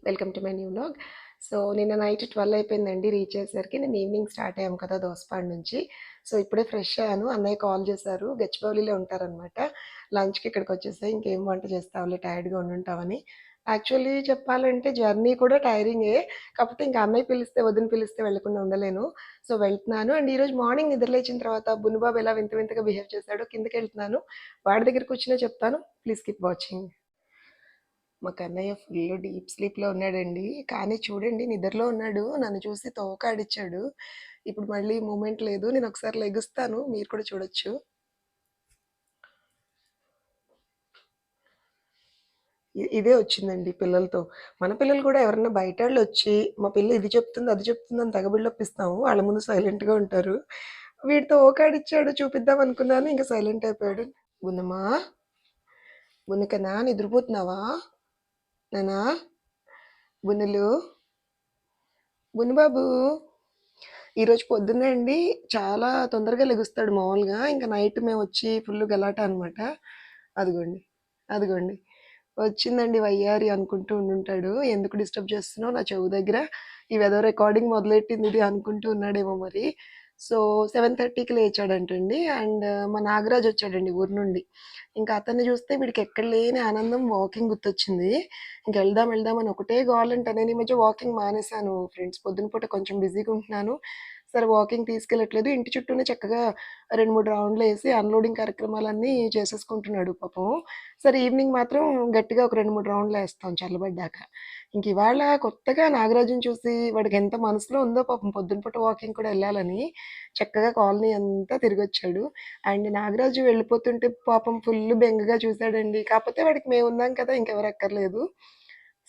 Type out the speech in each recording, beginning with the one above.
Welcome to my new vlog. So నిన్న night 12 అయిపోయిందండి reach అయ్యేసరికి. నేను ఈవినింగ్ స్టార్ట్ అయ్యాము కదా దోసపాడు నుంచి. సో ఇప్పుడే ఫ్రెష్ అయ్యాను. అన్నయ్య కాల్ చేశారు. గచ్చిబౌలిలో ఉంటారనమాట. లంచ్కి ఇక్కడికి వచ్చేసాయి. ఇంకేం వంట చేస్తావులే, టైర్డ్గా ఉండుంటావని. యాక్చువల్లీ చెప్పాలంటే జర్నీ కూడా టైరింగే. కాకపోతే ఇంకా అన్నయ్య పిలిస్తే, వదిన పిలిస్తే వెళ్ళకుండా ఉండలేను. సో వెళ్తున్నాను. అండ్ ఈరోజు మార్నింగ్ నిద్రలేచిన తర్వాత బునుబాబు ఎలా వింత వింతగా బిహేవ్ చేశాడో కిందకి వెళ్తున్నాను. వాడి దగ్గరికి వచ్చినా చెప్తాను. Please keep watching. మా కన్నయ్య ఫుల్ డీప్ స్లీప్లో ఉన్నాడండి. కానీ చూడండి నిద్రలో ఉన్నాడు. నన్ను చూసి తోకాడిచ్చాడు. ఇప్పుడు మళ్ళీ మూమెంట్ లేదు. నేను ఒకసారి లెగుస్తాను, మీరు కూడా చూడొచ్చు. ఇదే వచ్చిందండి పిల్లలతో. మన పిల్లలు కూడా ఎవరన్నా బయట వాళ్ళు వచ్చి మా పిల్ల ఇది చెప్తుంది అది చెప్తుంది అని తగబిళ్ళొప్పిస్తాము, వాళ్ళ ముందు సైలెంట్గా ఉంటారు. వీడితో ఓకాడిచ్చాడు, చూపిద్దాం అనుకున్నాను, ఇంకా సైలెంట్ అయిపోయాడు. బున్నమా, బున్నకనా నిద్రపోతున్నావా నానా? బున్నలు, బున్నబాబు ఈరోజు పొద్దున్నే అండి చాలా తొందరగా లెగుస్తాడు మామూలుగా. ఇంకా నైట్ మేము వచ్చి ఫుల్ గలాట అనమాట. అదిగోండి, అదిగోండి వచ్చిందండి వయ్యారి అనుకుంటూ ఉండుంటాడు. ఎందుకు డిస్టర్బ్ చేస్తున్నావు నా చెవు దగ్గర, ఇవేదో రికార్డింగ్ మొదలెట్టింది ఇది అనుకుంటూ ఉన్నాడేమో మరి. సో 7:30కి లేచాడంటండి. అండ్ మా నాగరాజు వచ్చాడండి ఊరు నుండి. ఇంకా అతన్ని చూస్తే వీడికి ఎక్కడ లేని ఆనందం, వాకింగ్ గుర్తొచ్చింది. ఇంక వెళ్దాం వెళ్దాం అని ఒకటే గోలంట. నేను ఈ మధ్య వాకింగ్ మానేశాను ఫ్రెండ్స్. పొద్దున పూట కొంచెం బిజీగా ఉంటున్నాను. సరే వాకింగ్ తీసుకెళ్ళట్లేదు. ఇంటి చుట్టూనే చక్కగా 2-3 రౌండ్లు వేసి అన్లోడింగ్ కార్యక్రమాలన్నీ చేసేసుకుంటున్నాడు పాపం. సరే ఈవినింగ్ మాత్రం గట్టిగా ఒక 2-3 రౌండ్లు వేస్తాం చల్లబడ్డాక. ఇంక ఇవాళ కొత్తగా నాగరాజుని చూసి వాడికి ఎంత మనసులో ఉందో పాపం, పొద్దున పూట వాకింగ్ కూడా వెళ్ళాలని చక్కగా కాలనీ అంతా తిరిగొచ్చాడు. అండ్ నాగరాజు వెళ్ళిపోతుంటే పాపం ఫుల్ బెంగగా చూశాడండి. కాకపోతే వాడికి మేము ఉన్నాం కదా, ఇంకెవరు అక్కర్లేదు.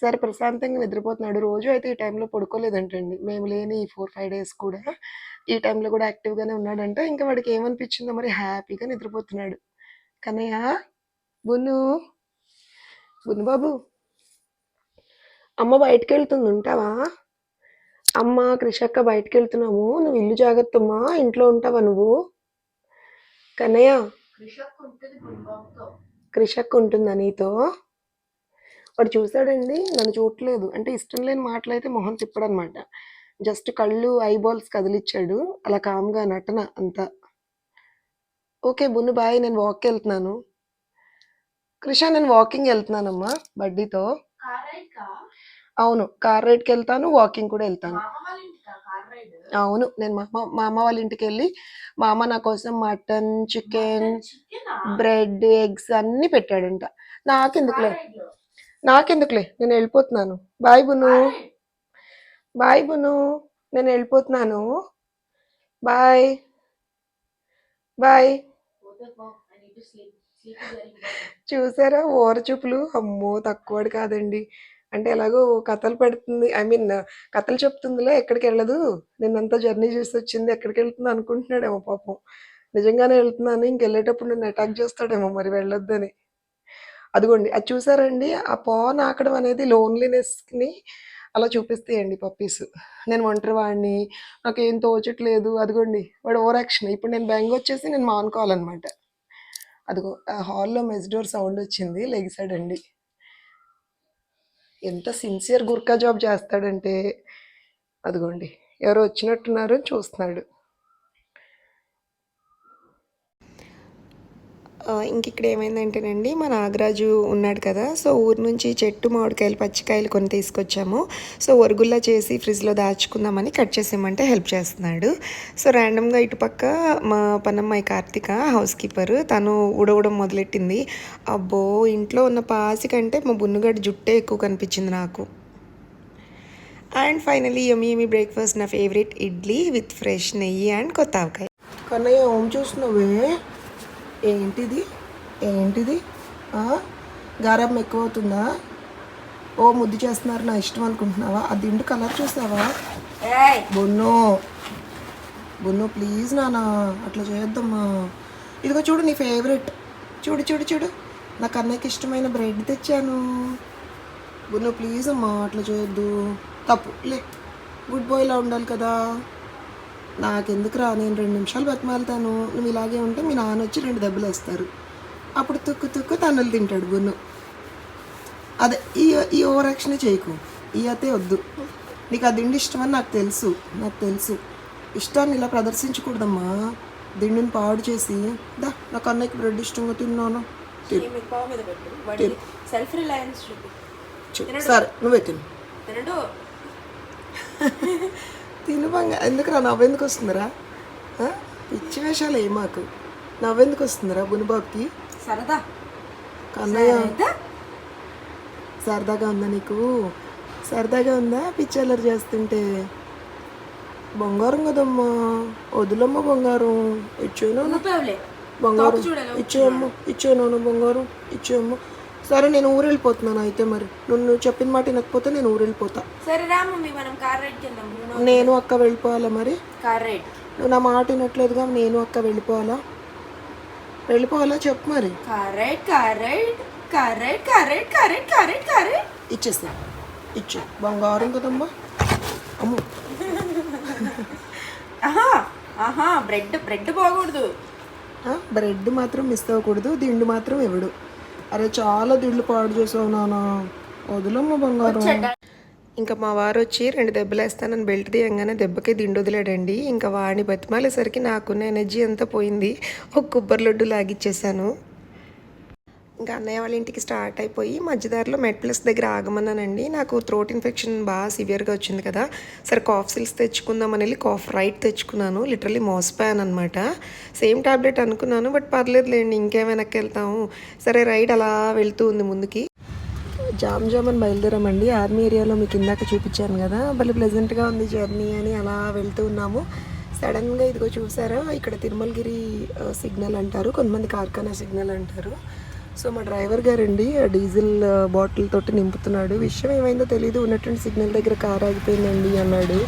సరే ప్రశాంతంగా నిద్రపోతున్నాడు. రోజు అయితే ఈ టైంలో పడుకోలేదంటండి, మేము లేని ఈ 4-5 డేస్ కూడా. ఈ టైంలో కూడా యాక్టివ్గానే ఉన్నాడంట. ఇంకా వాడికి ఏమనిపించిందో మరి హ్యాపీగా నిద్రపోతున్నాడు. కన్నయ్య, బున్ను, బున్ను బాబు, అమ్మ బయటకు వెళ్తుంది ఉంటావా? అమ్మ కృషక్క బయటకు వెళ్తున్నాము, నువ్వు ఇల్లు జాగ్రత్తమ్మా, ఇంట్లో ఉంటావా నువ్వు? కన్నయ్య, కృషక్క ఉంటుందా నీతో? వాడు చూశాడండి, నన్ను చూడట్లేదు. అంటే ఇష్టం లేని మాటలు అయితే మొహం తిప్పడనమాట. జస్ట్ కళ్ళు ఐబాల్స్ కదిలిచ్చాడు, అలా కామ్గా నటన అంతా. ఓకే బున్ను బాయ్, నేను వాక్కి వెళ్తున్నాను. కృష నేను వాకింగ్ వెళ్తున్నానమ్మా బడ్డీతో. అవును, కార్ రైడ్కి వెళ్తాను, వాకింగ్ కూడా వెళ్తాను. అవును, నేను మా అమ్మ వాళ్ళ ఇంటికి వెళ్ళి మా అమ్మ నా కోసం మటన్, చికెన్, బ్రెడ్, ఎగ్స్ అన్నీ పెట్టాడంట. నాకెందుకులే, నాకెందుకులే, నేను వెళ్ళిపోతున్నాను. బాయ్ బును, బాయ్ బును, నేను వెళ్ళిపోతున్నాను. Bye bye. చూసారా ఓర చూపులు? అమ్మో తక్కువడు కాదండి. అంటే ఎలాగో కథలు పెడుతుంది, ఐ మీన్ కథలు చెప్తుందిలే, ఎక్కడికి వెళ్ళదు, నిన్నంతా జర్నీ చేసి వచ్చింది, ఎక్కడికి వెళ్తుంది అనుకుంటున్నాడేమో పాపం. నిజంగానే వెళ్తున్నాను, ఇంకెళ్ళేటప్పుడు నన్ను అటాక్ చేస్తాడేమో మరి వెళ్ళొద్దని. అదిగోండి అది చూసారండి, ఆ పాన్ ఆకడం అనేది లోన్లీనెస్ని అలా చూపిస్తాయండి పప్పీస్. నేను ఒంటరి వాడిని, నాకేం తోచట్లేదు, అదిగోండి వాడు ఓవర్ యాక్షన్. ఇప్పుడు నేను బెంగ వచ్చేసి నేను మానుకోవాలన్నమాట. అదిగో ఆ హాల్లో మెస్ డోర్ సౌండ్ వచ్చింది, లెగిసాడండి. ఎంత సిన్సియర్ గుర్కా జాబ్ చేస్తాడంటే, అదిగోండి ఎవరో వచ్చినట్టున్నారు చూస్తున్నాడు. ఇంక ఇక్కడ ఏమైందంటేనండి, మా నాగరాజు ఉన్నాడు కదా, సో ఊరు నుంచి చెట్టు మామిడికాయలు, పచ్చికాయలు కొన్ని తీసుకొచ్చాము. సో ఒరుగుల్లా చేసి ఫ్రిడ్జ్లో దాచుకుందామని కట్ చేసేయమంటే హెల్ప్ చేస్తున్నాడు. సో ర్యాండమ్గా ఇటుపక్క మా పనమ్మాయి కార్తిక హౌస్ కీపర్, తను ఊడవడం మొదలెట్టింది. అబ్బో, ఇంట్లో ఉన్న పాసి కంటే మా బున్నుగడ్డ జుట్టే ఎక్కువ కనిపించింది నాకు. అండ్ ఫైనలీ యమ్మీ బ్రేక్ఫాస్ట్, నా ఫేవరెట్ ఇడ్లీ విత్ ఫ్రెష్ నెయ్యి అండ్ కొత్త ఆవకాయ. కన్నయ్య ఏం చూస్తున్నావే? ఏంటిది ఏంటిది? గారాబం ఎక్కువ అవుతుందా? ఓ ముద్దు చేస్తున్నారు నా ఇష్టం అనుకుంటున్నావా? ఆ దిండు కలర్ చూసావా? బొన్ను, బొన్ను ప్లీజ్ నానా అట్లా చేయొద్దమ్మా. ఇదిగో చూడు నీ ఫేవరెట్, చూడు చూడు చూడు, నా కన్నయ్యకి ఇష్టమైన బ్రెడ్ తెచ్చాను. బొన్ను ప్లీజ్ అమ్మా అట్లా చేయొద్దు, తప్పు లే, గుడ్ బాయ్లా ఉండాలి కదా. నాకెందుకురా, నేను 2 నిమిషాలు బతిమాలుతాను, నువ్వు ఇలాగే ఉంటే మీ నాన్న వచ్చి 2 దెబ్బలు వేస్తారు. అప్పుడు తుక్కు తుక్కు తన్నులు తింటాడు బున్ను. అదే ఈ ఓవర్ యాక్షన్ చేయకు. ఈ అయితే వద్దు. నీకు ఆ దిండు ఇష్టమని నాకు తెలుసు. ఇష్టాన్ని ఇలా ప్రదర్శించకూడదమ్మా. దిండుని పాడు చేసి దా నాకు అన్నయ్యకి బ్రెడ్ ఇష్టంగా తిన్నాను. సరే నువ్వే తిను బంగా. ఎందుకురా నవ్వెందుకు వస్తుందిరా? పిచ్చి వేషాలు ఏ మాకు నవ్వెందుకు వస్తుందిరా బునిబాబుకి? సరదా కన్నయ్య సరదాగా ఉందా నీకు? సరదాగా ఉందా పిచ్చల్లరి చేస్తుంటే? బంగారం కదమ్మా, వదులమ్మ బంగారం. ఇచ్చేను బంగారం, ఇచ్చేను బంగారం, ఇచ్చేయమ్మ. సరే నేను ఊరు వెళ్ళిపోతున్నాను అయితే. మరి నువ్వు చెప్పిన మాట వినకపోతే నేను ఊరు వెళ్ళిపోతా. సరే రా మమ్మీ, మనం కార్ రైడ్కి వెళ్దాం. నేను అక్క వెళ్ళిపోవాలా? మరి కార్ రైడ్ నువ్వు నా మాట వినట్లేదుగా. నేను అక్క వెళ్ళిపోవాలా చెప్పు మరి. Car ride car ride car ride car ride car ride car ride car ride ఇచ్చేస్తా. బంగారం కదమ్మా. అమ్ము బ్రెడ్ బాగూడదు. బ్రెడ్ మాత్రం మిస్ అవ్వకూడదు, దిండు మాత్రం ఇవ్వడు. అరే చాలా దిండ్లు పాడు చేసావు నాన్న, వదులమ్మ బంగారం. ఇంకా మా వారు వచ్చి 2 దెబ్బలు వేస్తానని బెల్ట్ తీయంగానే దెబ్బకి దిండు వదిలేడండి. ఇంకా వాడిని బతిమాలేసరికి నాకున్న ఎనర్జీ అంతా పోయింది. ఒక కొబ్బరి లడ్డు లాగిచ్చేసాను. ఇంకా అన్నయ్య వాళ్ళ ఇంటికి స్టార్ట్ అయిపోయి మధ్యదారిలో మెట్ ప్లస్ దగ్గర ఆగమన్నానండి. నాకు థ్రోట్ ఇన్ఫెక్షన్ బాగా సివియర్గా వచ్చింది కదా. సరే కాఫ్ సిల్స్ తెచ్చుకుందామని వెళ్ళి కాఫ్ రైట్ తెచ్చుకున్నాను. లిటరలీ మోసపోయాను అనమాట. సేమ్ టాబ్లెట్ అనుకున్నాను, బట్ పర్లేదులేండి ఇంకేమైనాకి వెళ్తాము. సరే రైడ్ అలా వెళ్తూ ఉంది ముందుకి. జామ్ అని బయలుదేరామండి. ఆర్మీ ఏరియాలో మీకు ఇందాక చూపించాను కదా, భలే ప్లెజెంట్గా ఉంది జర్నీ అని అలా వెళ్తూ ఉన్నాము. సడన్గా ఇదిగో చూసారా, ఇక్కడ తిరుమలగిరి సిగ్నల్ అంటారు, కొంతమంది కార్ఖానా సిగ్నల్ అంటారు. సో మా డ్రైవర్ గారండి డీజిల్ బాటిల్ తోటి నింపుతున్నాడు. విషయం ఏమైందో తెలియదు, ఉన్నటువంటి సిగ్నల్ దగ్గర కార్ ఆగిపోయిందండి అన్నాడు.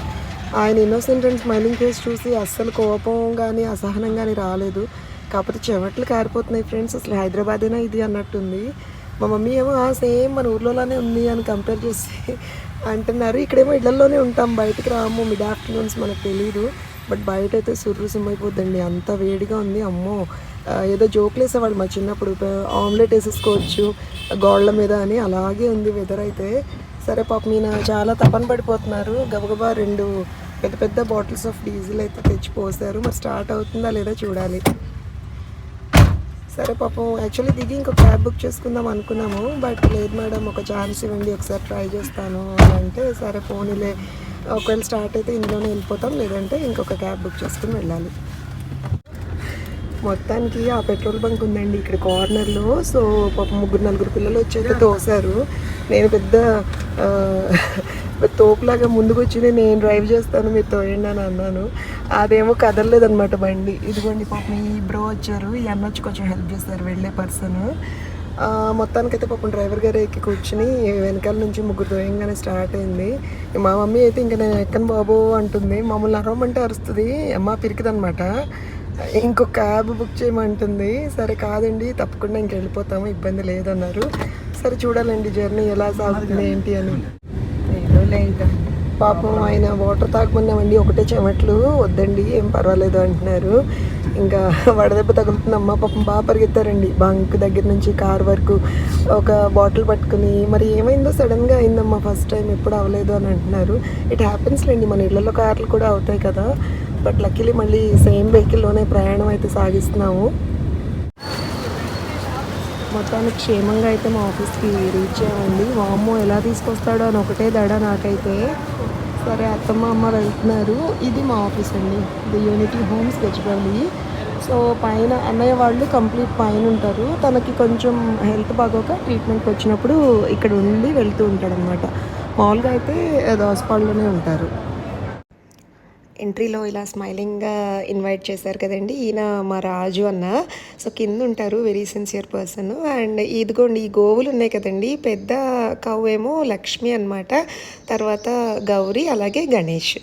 ఆయన ఇన్నోసెంట్ అండ్ స్మైలింగ్ ఫేస్ చూసి అస్సలు కోపం కానీ అసహనం కానీ రాలేదు. కాకపోతే చెమట్లు కారిపోతున్నాయి ఫ్రెండ్స్. అసలు హైదరాబాదేనా ఇది అన్నట్టుంది. మా మమ్మీ ఏమో సేమ్ మన ఊర్లోనే ఉంది అని కంపేర్ చేసి అంటున్నారు. ఇక్కడేమో ఇళ్లలోనే ఉంటాం, బయటకు రాము, మిడ్ ఆఫ్టర్నూన్స్ మనకు తెలీదు. బట్ బయట అయితే సుర్రు సుమ్మైపోద్దండి, అంత వేడిగా ఉంది. అమ్మో, ఏదో జోకులు వేసేవాళ్ళు మా చిన్నప్పుడు, ఆమ్లెట్ వేసేసుకోవచ్చు గోళ్ళ మీద అని. అలాగే ఉంది వెదర్ అయితే. సరే పాపం ఈయన చాలా తపన పడిపోతున్నారు. గబగబా 2 పెద్ద పెద్ద బాటిల్స్ ఆఫ్ డీజిల్ అయితే తెచ్చి పోసారు. మరి స్టార్ట్ అవుతుందా లేదా చూడాలి. సరే పాపం యాక్చువల్లీ దిగి ఇంకో క్యాబ్ బుక్ చేసుకుందాం అనుకున్నాము, బట్ లేదు మేడం ఒక ఛాన్స్ ఇవ్వండి ఒకసారి ట్రై చేస్తాను అని అంటే, సరే పోనీలే ఒకవేళ స్టార్ట్ అయితే ఇందులోనే వెళ్ళిపోతాం, లేదంటే ఇంకొక క్యాబ్ బుక్ చేసుకుని వెళ్ళాలి. మొత్తానికి ఆ పెట్రోల్ బంక్ ఉందండి ఇక్కడ కార్నర్లో. సో పాపం 3-4 పిల్లలు వచ్చి తోసారు. నేను పెద్ద తోపులాగా ముందుకు వచ్చి నేను డ్రైవ్ చేస్తాను మీరు తోయండి అని అన్నాను. అదేమో కదలలేదనమాట బండి. ఇదిగోండి పాపం ఈ బ్రో వచ్చారు, ఈ అన్న వచ్చి కొంచెం హెల్ప్ చేస్తారు వెళ్ళే పర్సన్. మొత్తానికైతే పాపం డ్రైవర్ గారు ఎక్కి కూర్చుని వెనకాల నుంచి 3 తోయంగానే స్టార్ట్ అయింది. మా మమ్మీ అయితే ఇంకా నేను ఎక్కను బాబు అంటుంది. మమ్మల్ని అరవమంటే అరుస్తుంది, అమ్మ పిరికిదనమాట. ఇంకో క్యాబ్ బుక్ చేయమంటుంది. సరే కాదండి తప్పకుండా ఇంక వెళ్ళిపోతాము, ఇబ్బంది లేదన్నారు. సరే చూడాలండి జర్నీ ఎలా సాగుతుంది ఏంటి అని. లేదు పాపం ఆయన వాటర్ తాగమన్నామండి, ఒకటే చెమట్లు, వద్దండి ఏం పర్వాలేదు అంటున్నారు. ఇంకా వడదెబ్బ తగులుతుందమ్మా. పాపం బాగా పరిగెత్తారండి బంక్ దగ్గర నుంచి కార్ వరకు ఒక బాటిల్ పట్టుకుని. మరి ఏమైందో సడన్గా అయిందమ్మా, ఫస్ట్ టైం ఎప్పుడు అవ్వలేదు అని అంటున్నారు. ఇట్ హ్యాపెన్స్ లేండి, మన ఇళ్లలో కార్లు కూడా అవుతాయి కదా. బట్ లక్కీలీ మళ్ళీ సేమ్ వెహికల్లోనే ప్రయాణం అయితే సాగిస్తున్నాము. మొత్తానికి క్షేమంగా అయితే మా ఆఫీస్కి రీచ్ అయ్యామండి. మా అమ్మ ఎలా తీసుకొస్తాడో అని ఒకటే దడ నాకైతే. సరే అత్తమ్మ అమ్మ వెళ్తున్నారు. ఇది మా ఆఫీస్ అండి, the unity homes Gachibowli. So పైన అన్నయ్య వాళ్ళు కంప్లీట్ పైన ఉంటారు. తనకి కొంచెం హెల్త్ బాగోక ట్రీట్మెంట్కి వచ్చినప్పుడు ఇక్కడ ఉండి వెళ్తూ ఉంటాడు అనమాట. మామూలుగా అయితే దోసపాడులోనే ఉంటారు. ఎంట్రీలో ఇలా స్మైలింగ్గా ఇన్వైట్ చేశారు కదండి, ఈయన మా రాజు అన్న. సో కింద ఉంటారు, వెరీ సిన్సియర్ పర్సన్. అండ్ ఇదిగోండి ఈ గోవులు ఉన్నాయి కదండి, పెద్ద కవ్వు ఏమో లక్ష్మి అనమాట, తర్వాత గౌరీ, అలాగే గణేష్.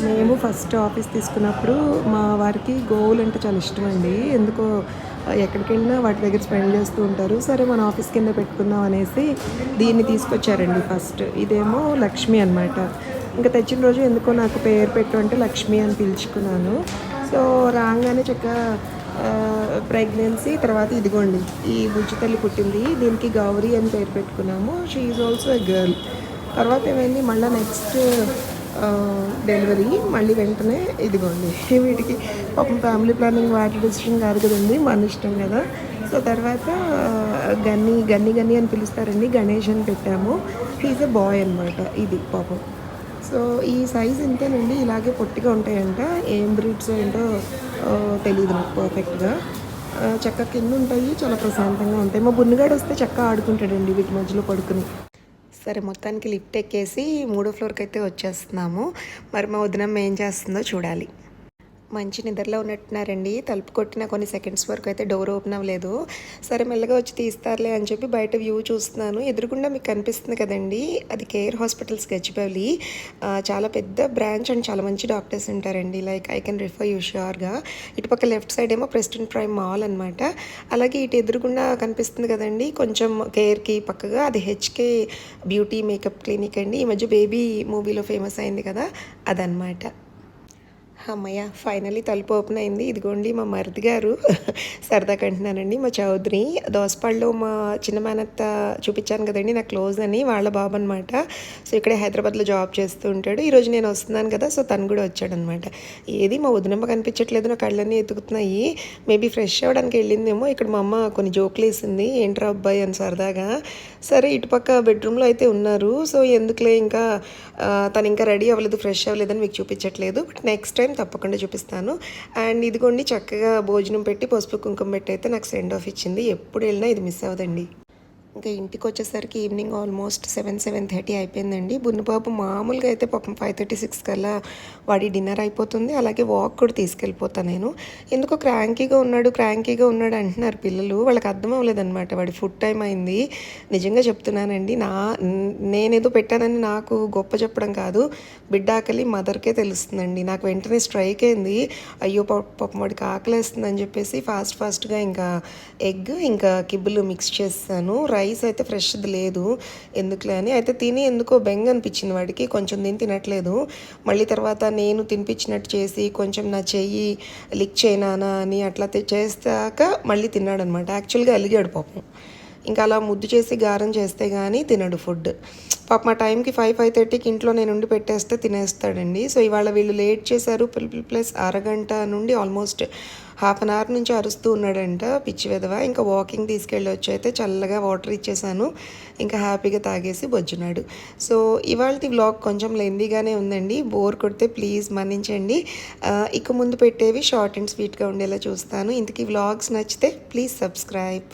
మేము ఫస్ట్ ఆఫీస్ తీసుకున్నప్పుడు మా వారికి గోవులు అంటే చాలా ఇష్టం అండి. ఎందుకో ఎక్కడికి వెళ్ళినా వాటి దగ్గర స్పెండ్ చేస్తూ ఉంటారు. సరే మన ఆఫీస్ కింద పెట్టుకుందాం అనేసి దీన్ని తీసుకొచ్చారండి ఫస్ట్. ఇదేమో లక్ష్మి అనమాట. ఇంకా తెచ్చిన రోజు ఎందుకో నాకు పేరు పెట్టు అంటే లక్ష్మి అని పిలుచుకున్నాను. సో రాగానే చక్కగా ప్రెగ్నెన్సీ తర్వాత ఇదిగోండి ఈ బుజ్జి తల్లి పుట్టింది, దీనికి గౌరీ అని పేరు పెట్టుకున్నాము. She is also a girl. తర్వాత ఏమైంది మళ్ళీ నెక్స్ట్ డెలివరీ మళ్ళీ వెంటనే ఇదిగోండి వీటికి పాపం ఫ్యామిలీ ప్లానింగ్ వాటి డిసిషన్ కాదు కదండి, మన ఇష్టం కదా. సో తర్వాత గన్ని అని పిలుస్తారండి, గణేష్ అని పెట్టాము. హీజ్ ఎ బాయ్ అనమాట. ఇది పాపం. సో ఈ సైజ్ ఇంతేనండి, ఇలాగే పొట్టిగా ఉంటాయంట. ఏం బ్రీడ్స్ ఏంటో తెలియదు నాకు పర్ఫెక్ట్గా. చక్క కింద ఉంటాయి, చాలా ప్రశాంతంగా ఉంటాయి. మా బున్నుగాడు వస్తే చక్క ఆడుకుంటాడండి వీటి మధ్యలో పడుకుని. సరే, మొత్తానికి లిఫ్ట్ ఎక్కేసి 3వ ఫ్లోర్కి అయితే వచ్చేస్తున్నాము. మరి మా వదినమ్మ ఏం చేస్తుందో చూడాలి. మంచి నిద్రలో ఉన్నట్టున్నారండి. తలుపు కొట్టిన కొన్ని సెకండ్స్ వరకు అయితే డోర్ ఓపెన్ అవ్వలేదు. సరే మెల్లగా వచ్చి తీస్తారులే అని చెప్పి బయట వ్యూ చూస్తున్నాను. ఎదురుగుండా మీకు కనిపిస్తుంది కదండి, అది కేర్ హాస్పిటల్స్ గచ్చిబౌలి. చాలా పెద్ద బ్రాంచ్ అండ్ చాలా మంచి డాక్టర్స్ ఉంటారండి. Like I can refer you ష్యూర్గా. ఇటుపక్క లెఫ్ట్ సైడ్ ఏమో ప్రెస్టన్ ప్రైమ్ మాల్ అనమాట. అలాగే ఇటు ఎదురుగుండా కనిపిస్తుంది కదండి, కొంచెం కేర్కి పక్కగా అది హెచ్కే బ్యూటీ మేకప్ క్లినిక్ అండి. ఈ మధ్య బేబీ మూవీలో ఫేమస్ అయింది కదా, అదనమాట. అమ్మయ్య, ఫైనల్లీ తలుపు ఓపెన్ అయింది. ఇదిగోండి మా మరిది గారు సరదాగా అంటున్నానండి, మా చౌదరి. దోసపాడులో మా చిన్న మేనత్త చూపించాను కదండి నా క్లోజ్ అని, వాళ్ళ బాబు అనమాట. సో ఇక్కడే హైదరాబాద్లో జాబ్ చేస్తూ ఉంటాడు. ఈరోజు నేను వస్తున్నాను కదా, సో తను కూడా వచ్చాడనమాట. ఏది మా వదినమ్మ కనిపించట్లేదు, నా కళ్ళన్నీ ఎతుకుతున్నాయి. మేబీ ఫ్రెష్ అవ్వడానికి వెళ్ళిందేమో. ఇక్కడ మా అమ్మ కొన్ని జోకులు వేసింది, ఏంట్రా అబ్బాయి అని సరదాగా. సరే ఇటుపక్క బెడ్రూమ్లో అయితే ఉన్నారు. సో ఎందుకులే ఇంకా తను ఇంకా రెడీ అవ్వలేదు, ఫ్రెష్ అవ్వలేదని మీకు చూపించట్లేదు. బట్ నెక్స్ట్ టైం తప్పకుండా చూపిస్తాను. అండ్ ఇదిగోండి చక్కగా భోజనం పెట్టి పసుపు కుంకుమ పెట్టి అయితే నాకు సెండ్ ఆఫ్ ఇచ్చింది. ఎప్పుడు వెళ్ళినా ఇది మిస్ అవ్వదండి. ఇంకా ఇంటికి వచ్చేసరికి ఈవినింగ్ ఆల్మోస్ట్ 7:30 అయిపోయిందండి. బున్నుబాబు మామూలుగా అయితే పాపం 5:36 కల్లా వాడి డిన్నర్ అయిపోతుంది. అలాగే వాక్ కూడా తీసుకెళ్ళిపోతాను నేను. ఎందుకో క్రాంకీగా ఉన్నాడు అంటున్నారు పిల్లలు. వాళ్ళకి అర్థం అవ్వలేదన్నమాట, వాడి ఫుడ్ టైం అయింది. నిజంగా చెప్తున్నానండి, నేనేదో పెట్టానని నాకు గొప్ప చెప్పడం కాదు, బిడ్డ ఆకలి మదర్కే తెలుస్తుందండి. నాకు వెంటనే స్ట్రైక్ అయింది, అయ్యో పాపం వాడికి ఆకలేస్తుందని చెప్పేసి ఫాస్ట్గా ఇంకా ఎగ్ ఇంకా కిబ్బులు మిక్స్ చేస్తాను. రైస్ అయితే ఫ్రెష్ది లేదు, ఎందుకులే అని అయితే తిని ఎందుకో బెంగ అనిపించింది వాడికి. కొంచెం తినట్లేదు. మళ్ళీ తర్వాత నేను తినిపించినట్టు చేసి కొంచెం నా చెయ్యి లిక్ చేయనానా అని అట్లా చేస్తాక మళ్ళీ తిన్నాడనమాట. యాక్చువల్గా అలిగాడు పాపం. ఇంకా అలా ముద్దు చేసి గారం చేస్తే కానీ తినడు ఫుడ్. పాప మా టైంకి 5:30కి ఇంట్లో నేను ఉండి పెట్టేస్తే తినేస్తాడండి. సో ఇవాళ వీళ్ళు లేట్ చేశారు, ప్లస్ అరగంట నుండి ఆల్మోస్ట్ హాఫ్ అన్ అవర్ నుంచి అరుస్తూ ఉన్నాడంట పిచ్చి వెధవ. ఇంకా వాకింగ్ తీసుకెళ్ళి వచ్చి అయితే చల్లగా వాటర్ ఇచ్చేసాను, ఇంకా హ్యాపీగా తాగేసి బొజ్జున్నాడు. సో ఇవాళ వ్లాగ్ కొంచెం లెందీగానే ఉందండి. బోర్ కొడితే ప్లీజ్ మన్నించండి. ఇక ముందు పెట్టేవి షార్ట్ అండ్ స్వీట్గా ఉండేలా చూస్తాను. ఇంతకీ వ్లాగ్స్ నచ్చితే ప్లీజ్ సబ్స్క్రైబ్.